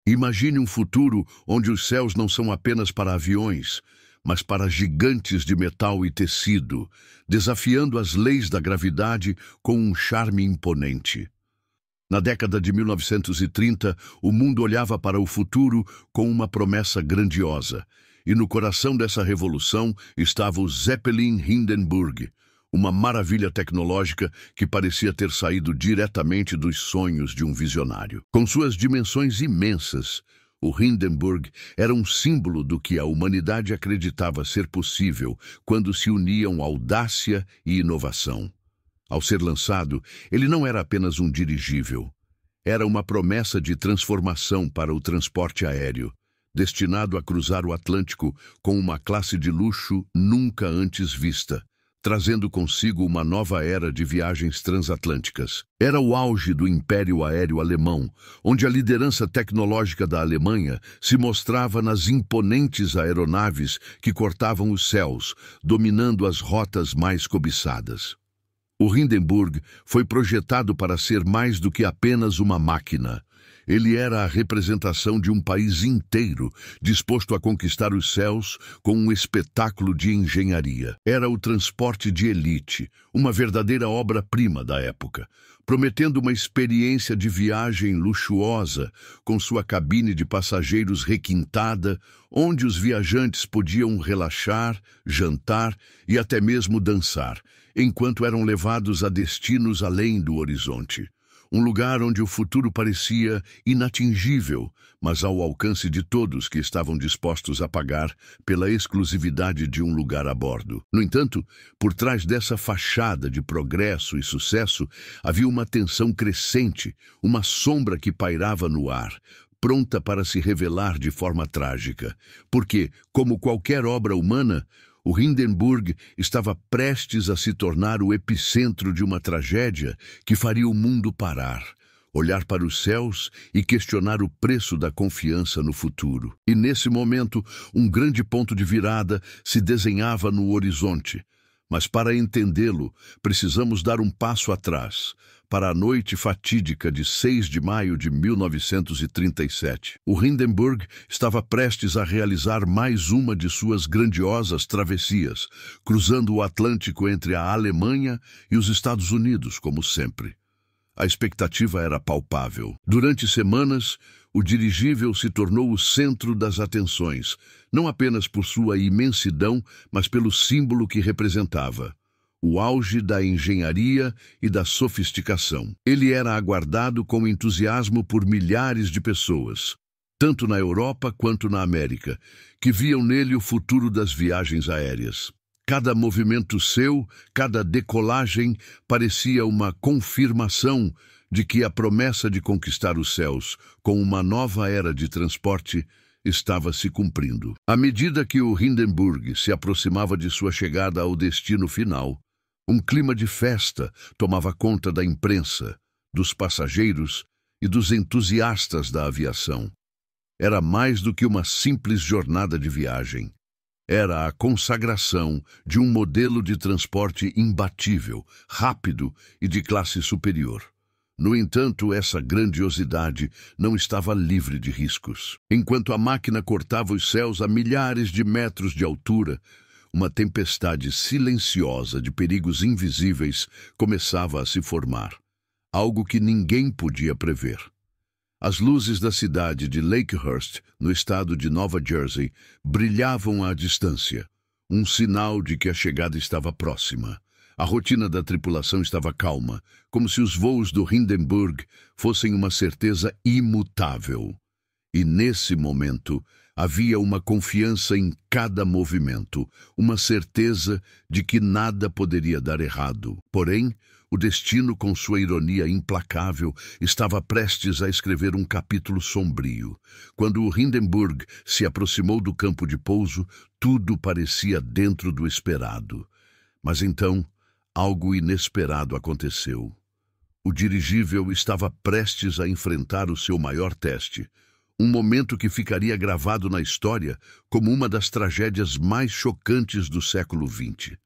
Imagine um futuro onde os céus não são apenas para aviões, mas para gigantes de metal e tecido, desafiando as leis da gravidade com um charme imponente. Na década de 1930, o mundo olhava para o futuro com uma promessa grandiosa, e no coração dessa revolução estava o Zeppelin Hindenburg, uma maravilha tecnológica que parecia ter saído diretamente dos sonhos de um visionário. Com suas dimensões imensas, o Hindenburg era um símbolo do que a humanidade acreditava ser possível quando se uniam audácia e inovação. Ao ser lançado, ele não era apenas um dirigível. Era uma promessa de transformação para o transporte aéreo, destinado a cruzar o Atlântico com uma classe de luxo nunca antes vista, trazendo consigo uma nova era de viagens transatlânticas. Era o auge do Império Aéreo Alemão, onde a liderança tecnológica da Alemanha se mostrava nas imponentes aeronaves que cortavam os céus, dominando as rotas mais cobiçadas. O Hindenburg foi projetado para ser mais do que apenas uma máquina. Ele era a representação de um país inteiro, disposto a conquistar os céus com um espetáculo de engenharia. Era o transporte de elite, uma verdadeira obra-prima da época, prometendo uma experiência de viagem luxuosa, com sua cabine de passageiros requintada, onde os viajantes podiam relaxar, jantar e até mesmo dançar, enquanto eram levados a destinos além do horizonte. Um lugar onde o futuro parecia inatingível, mas ao alcance de todos que estavam dispostos a pagar pela exclusividade de um lugar a bordo. No entanto, por trás dessa fachada de progresso e sucesso, havia uma tensão crescente, uma sombra que pairava no ar, pronta para se revelar de forma trágica. Porque, como qualquer obra humana, o Hindenburg estava prestes a se tornar o epicentro de uma tragédia que faria o mundo parar, olhar para os céus e questionar o preço da confiança no futuro. E nesse momento, um grande ponto de virada se desenhava no horizonte. Mas para entendê-lo, precisamos dar um passo atrás, para a noite fatídica de 6 de maio de 1937. O Hindenburg estava prestes a realizar mais uma de suas grandiosas travessias, cruzando o Atlântico entre a Alemanha e os Estados Unidos, como sempre. A expectativa era palpável. Durante semanas, o dirigível se tornou o centro das atenções, não apenas por sua imensidão, mas pelo símbolo que representava. O auge da engenharia e da sofisticação. Ele era aguardado com entusiasmo por milhares de pessoas, tanto na Europa quanto na América, que viam nele o futuro das viagens aéreas. Cada movimento seu, cada decolagem, parecia uma confirmação de que a promessa de conquistar os céus com uma nova era de transporte estava se cumprindo. À medida que o Hindenburg se aproximava de sua chegada ao destino final, um clima de festa tomava conta da imprensa, dos passageiros e dos entusiastas da aviação. Era mais do que uma simples jornada de viagem. Era a consagração de um modelo de transporte imbatível, rápido e de classe superior. No entanto, essa grandiosidade não estava livre de riscos. Enquanto a máquina cortava os céus a milhares de metros de altura, uma tempestade silenciosa de perigos invisíveis começava a se formar, algo que ninguém podia prever. As luzes da cidade de Lakehurst, no estado de Nova Jersey, brilhavam à distância, um sinal de que a chegada estava próxima. A rotina da tripulação estava calma, como se os voos do Hindenburg fossem uma certeza imutável. E nesse momento, havia uma confiança em cada movimento, uma certeza de que nada poderia dar errado. Porém, o destino, com sua ironia implacável, estava prestes a escrever um capítulo sombrio. Quando o Hindenburg se aproximou do campo de pouso, tudo parecia dentro do esperado. Mas então, algo inesperado aconteceu. O dirigível estava prestes a enfrentar o seu maior teste, um momento que ficaria gravado na história como uma das tragédias mais chocantes do século XX.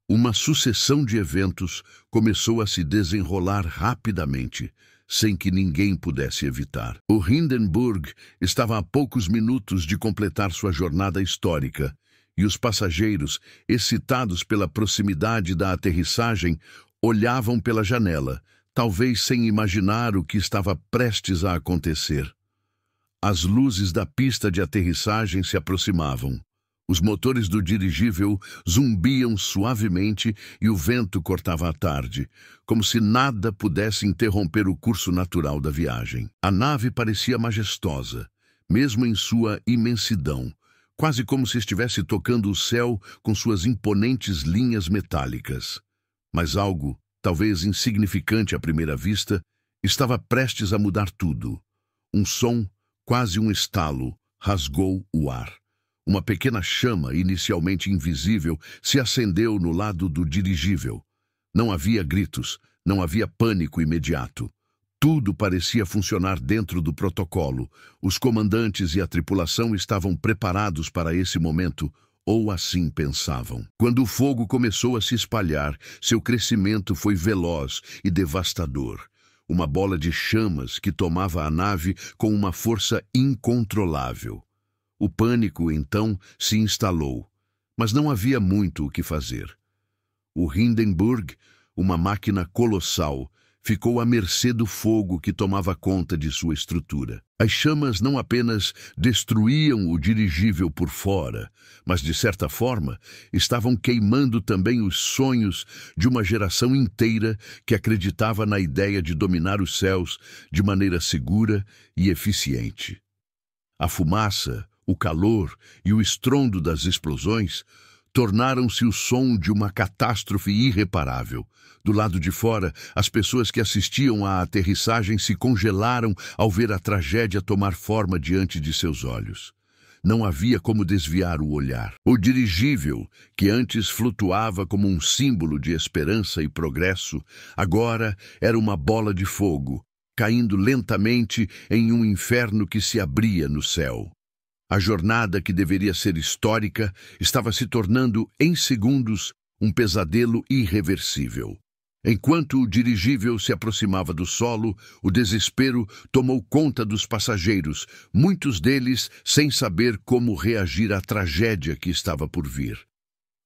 Uma sucessão de eventos começou a se desenrolar rapidamente, sem que ninguém pudesse evitar. O Hindenburg estava a poucos minutos de completar sua jornada histórica, e os passageiros, excitados pela proximidade da aterrissagem, olhavam pela janela, talvez sem imaginar o que estava prestes a acontecer. As luzes da pista de aterrissagem se aproximavam. Os motores do dirigível zumbiam suavemente e o vento cortava a tarde, como se nada pudesse interromper o curso natural da viagem. A nave parecia majestosa, mesmo em sua imensidão, quase como se estivesse tocando o céu com suas imponentes linhas metálicas. Mas algo, talvez insignificante à primeira vista, estava prestes a mudar tudo. Um som, quase um estalo, rasgou o ar. Uma pequena chama, inicialmente invisível, se acendeu no lado do dirigível. Não havia gritos, não havia pânico imediato. Tudo parecia funcionar dentro do protocolo. Os comandantes e a tripulação estavam preparados para esse momento, ou assim pensavam. Quando o fogo começou a se espalhar, seu crescimento foi veloz e devastador. Uma bola de chamas que tomava a nave com uma força incontrolável. O pânico, então, se instalou, mas não havia muito o que fazer. O Hindenburg, uma máquina colossal, ficou à mercê do fogo que tomava conta de sua estrutura. As chamas não apenas destruíam o dirigível por fora, mas, de certa forma, estavam queimando também os sonhos de uma geração inteira que acreditava na ideia de dominar os céus de maneira segura e eficiente. A fumaça, o calor e o estrondo das explosões tornaram-se o som de uma catástrofe irreparável. Do lado de fora, as pessoas que assistiam à aterrissagem se congelaram ao ver a tragédia tomar forma diante de seus olhos. Não havia como desviar o olhar. O dirigível, que antes flutuava como um símbolo de esperança e progresso, agora era uma bola de fogo, caindo lentamente em um inferno que se abria no céu. A jornada, que deveria ser histórica, estava se tornando, em segundos, um pesadelo irreversível. Enquanto o dirigível se aproximava do solo, o desespero tomou conta dos passageiros, muitos deles sem saber como reagir à tragédia que estava por vir.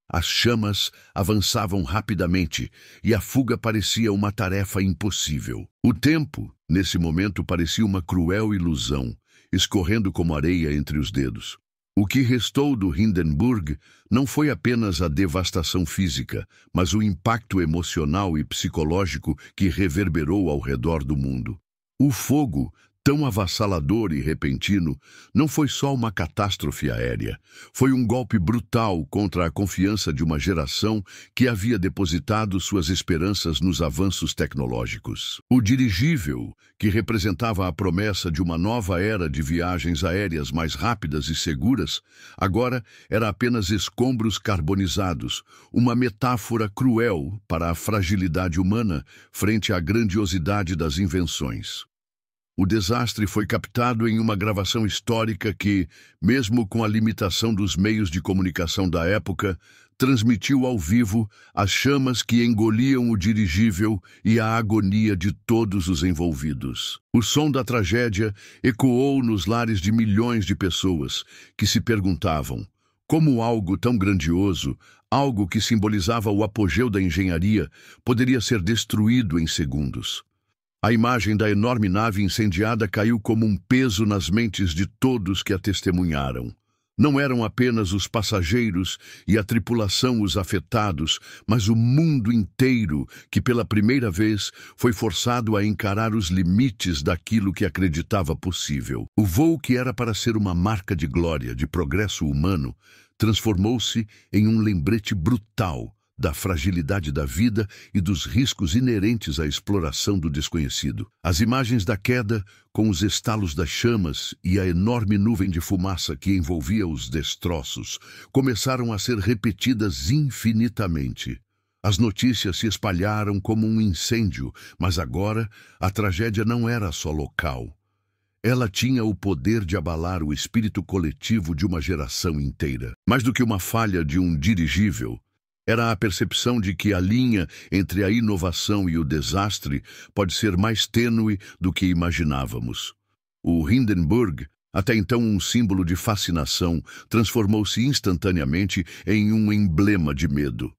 As chamas avançavam rapidamente e a fuga parecia uma tarefa impossível. O tempo, nesse momento, parecia uma cruel ilusão, escorrendo como areia entre os dedos. O que restou do Hindenburg não foi apenas a devastação física, mas o impacto emocional e psicológico que reverberou ao redor do mundo. O fogo, tão avassalador e repentino, não foi só uma catástrofe aérea. Foi um golpe brutal contra a confiança de uma geração que havia depositado suas esperanças nos avanços tecnológicos. O dirigível, que representava a promessa de uma nova era de viagens aéreas mais rápidas e seguras, agora era apenas escombros carbonizados, uma metáfora cruel para a fragilidade humana frente à grandiosidade das invenções. O desastre foi captado em uma gravação histórica que, mesmo com a limitação dos meios de comunicação da época, transmitiu ao vivo as chamas que engoliam o dirigível e a agonia de todos os envolvidos. O som da tragédia ecoou nos lares de milhões de pessoas que se perguntavam como algo tão grandioso, algo que simbolizava o apogeu da engenharia, poderia ser destruído em segundos. A imagem da enorme nave incendiada caiu como um peso nas mentes de todos que a testemunharam. Não eram apenas os passageiros e a tripulação os afetados, mas o mundo inteiro que pela primeira vez foi forçado a encarar os limites daquilo que acreditava possível. O voo que era para ser uma marca de glória, de progresso humano, transformou-se em um lembrete brutal da fragilidade da vida e dos riscos inerentes à exploração do desconhecido. As imagens da queda, com os estalos das chamas e a enorme nuvem de fumaça que envolvia os destroços, começaram a ser repetidas infinitamente. As notícias se espalharam como um incêndio, mas agora a tragédia não era só local. Ela tinha o poder de abalar o espírito coletivo de uma geração inteira. Mais do que uma falha de um dirigível, Era a percepção de que a linha entre a inovação e o desastre pode ser mais tênue do que imaginávamos. O Hindenburg, até então um símbolo de fascinação, transformou-se instantaneamente em um emblema de medo.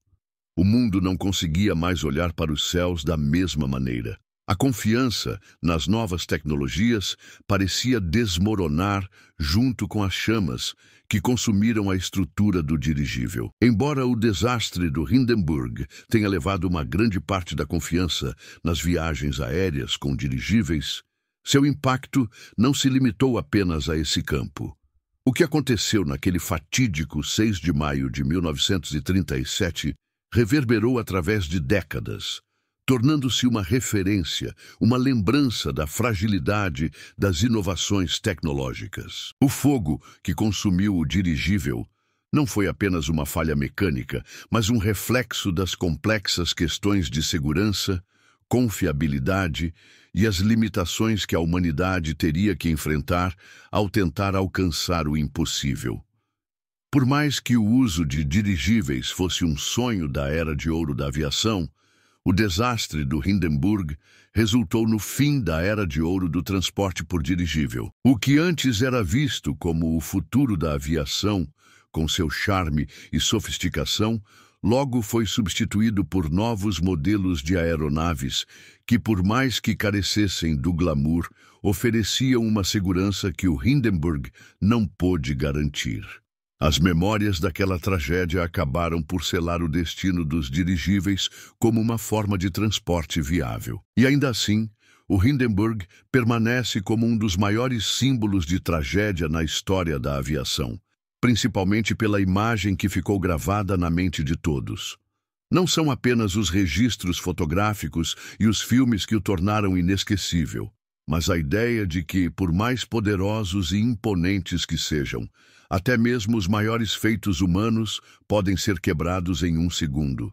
O mundo não conseguia mais olhar para os céus da mesma maneira. A confiança nas novas tecnologias parecia desmoronar junto com as chamas que consumiram a estrutura do dirigível. Embora o desastre do Hindenburg tenha levado uma grande parte da confiança nas viagens aéreas com dirigíveis, seu impacto não se limitou apenas a esse campo. O que aconteceu naquele fatídico 6 de maio de 1937 reverberou através de décadas, tornando-se uma referência, uma lembrança da fragilidade das inovações tecnológicas. O fogo que consumiu o dirigível não foi apenas uma falha mecânica, mas um reflexo das complexas questões de segurança, confiabilidade e as limitações que a humanidade teria que enfrentar ao tentar alcançar o impossível. Por mais que o uso de dirigíveis fosse um sonho da era de ouro da aviação, o desastre do Hindenburg resultou no fim da era de ouro do transporte por dirigível. O que antes era visto como o futuro da aviação, com seu charme e sofisticação, logo foi substituído por novos modelos de aeronaves que, por mais que carecessem do glamour, ofereciam uma segurança que o Hindenburg não pôde garantir. As memórias daquela tragédia acabaram por selar o destino dos dirigíveis como uma forma de transporte viável. E ainda assim, o Hindenburg permanece como um dos maiores símbolos de tragédia na história da aviação, principalmente pela imagem que ficou gravada na mente de todos. Não são apenas os registros fotográficos e os filmes que o tornaram inesquecível, mas a ideia de que, por mais poderosos e imponentes que sejam, até mesmo os maiores feitos humanos podem ser quebrados em um segundo.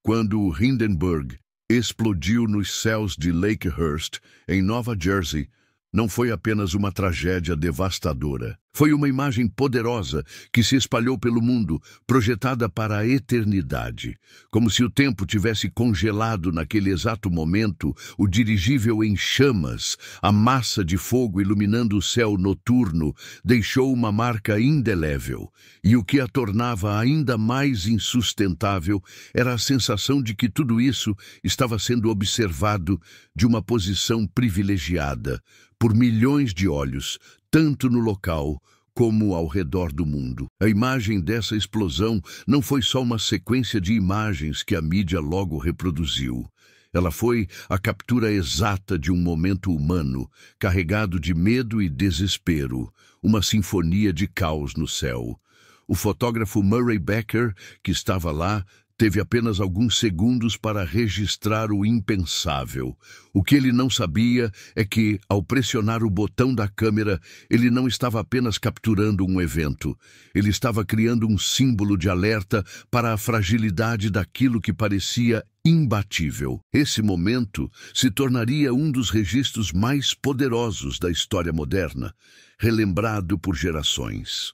Quando o Hindenburg explodiu nos céus de Lakehurst, em Nova Jersey, não foi apenas uma tragédia devastadora. Foi uma imagem poderosa que se espalhou pelo mundo, projetada para a eternidade. Como se o tempo tivesse congelado naquele exato momento, o dirigível em chamas, a massa de fogo iluminando o céu noturno, deixou uma marca indelével. E o que a tornava ainda mais insustentável era a sensação de que tudo isso estava sendo observado de uma posição privilegiada, por milhões de olhos, tanto no local como ao redor do mundo. A imagem dessa explosão não foi só uma sequência de imagens que a mídia logo reproduziu. Ela foi a captura exata de um momento humano, carregado de medo e desespero, uma sinfonia de caos no céu. O fotógrafo Murray Becker, que estava lá, teve apenas alguns segundos para registrar o impensável. O que ele não sabia é que, ao pressionar o botão da câmera, ele não estava apenas capturando um evento. Ele estava criando um símbolo de alerta para a fragilidade daquilo que parecia imbatível. Esse momento se tornaria um dos registros mais poderosos da história moderna, relembrado por gerações.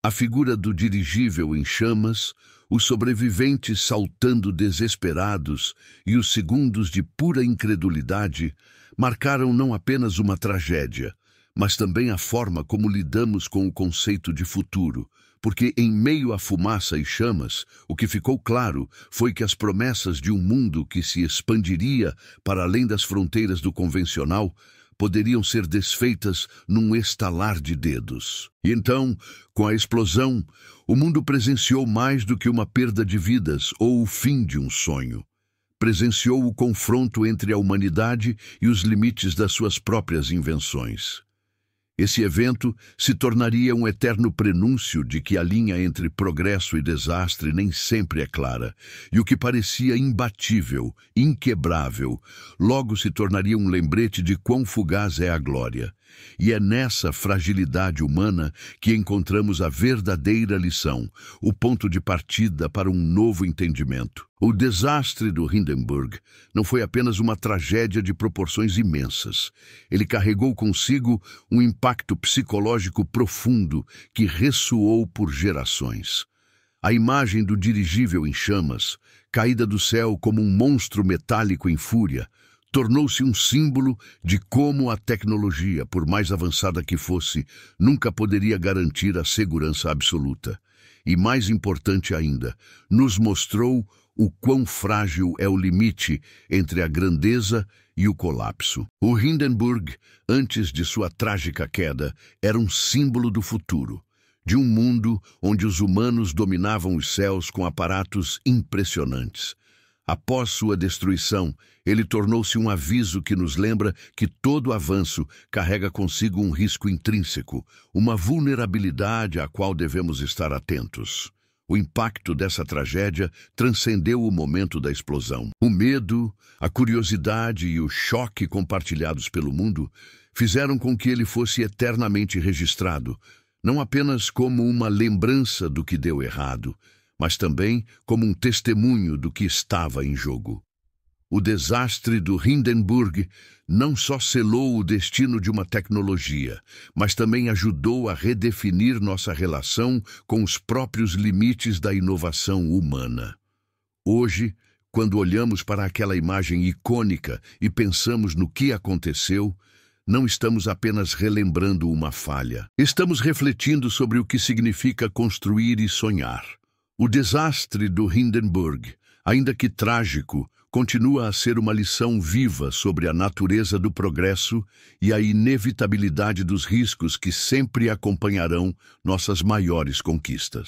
A figura do dirigível em chamas, os sobreviventes saltando desesperados e os segundos de pura incredulidade marcaram não apenas uma tragédia, mas também a forma como lidamos com o conceito de futuro, porque em meio à fumaça e chamas, o que ficou claro foi que as promessas de um mundo que se expandiria para além das fronteiras do convencional poderiam ser desfeitas num estalar de dedos. E então, com a explosão, o mundo presenciou mais do que uma perda de vidas ou o fim de um sonho. Presenciou o confronto entre a humanidade e os limites das suas próprias invenções. Esse evento se tornaria um eterno prenúncio de que a linha entre progresso e desastre nem sempre é clara, e o que parecia imbatível, inquebrável, logo se tornaria um lembrete de quão fugaz é a glória. E é nessa fragilidade humana que encontramos a verdadeira lição, o ponto de partida para um novo entendimento. O desastre do Hindenburg não foi apenas uma tragédia de proporções imensas. Ele carregou consigo um impacto psicológico profundo que ressoou por gerações. A imagem do dirigível em chamas, caída do céu como um monstro metálico em fúria, tornou-se um símbolo de como a tecnologia, por mais avançada que fosse, nunca poderia garantir a segurança absoluta. E mais importante ainda, nos mostrou o quão frágil é o limite entre a grandeza e o colapso. O Hindenburg, antes de sua trágica queda, era um símbolo do futuro, de um mundo onde os humanos dominavam os céus com aparatos impressionantes. Após sua destruição, ele tornou-se um aviso que nos lembra que todo avanço carrega consigo um risco intrínseco, uma vulnerabilidade à qual devemos estar atentos. O impacto dessa tragédia transcendeu o momento da explosão. O medo, a curiosidade e o choque compartilhados pelo mundo fizeram com que ele fosse eternamente registrado, não apenas como uma lembrança do que deu errado, mas também como um testemunho do que estava em jogo. O desastre do Hindenburg não só selou o destino de uma tecnologia, mas também ajudou a redefinir nossa relação com os próprios limites da inovação humana. Hoje, quando olhamos para aquela imagem icônica e pensamos no que aconteceu, não estamos apenas relembrando uma falha. Estamos refletindo sobre o que significa construir e sonhar. O desastre do Hindenburg, ainda que trágico, continua a ser uma lição viva sobre a natureza do progresso e a inevitabilidade dos riscos que sempre acompanharão nossas maiores conquistas.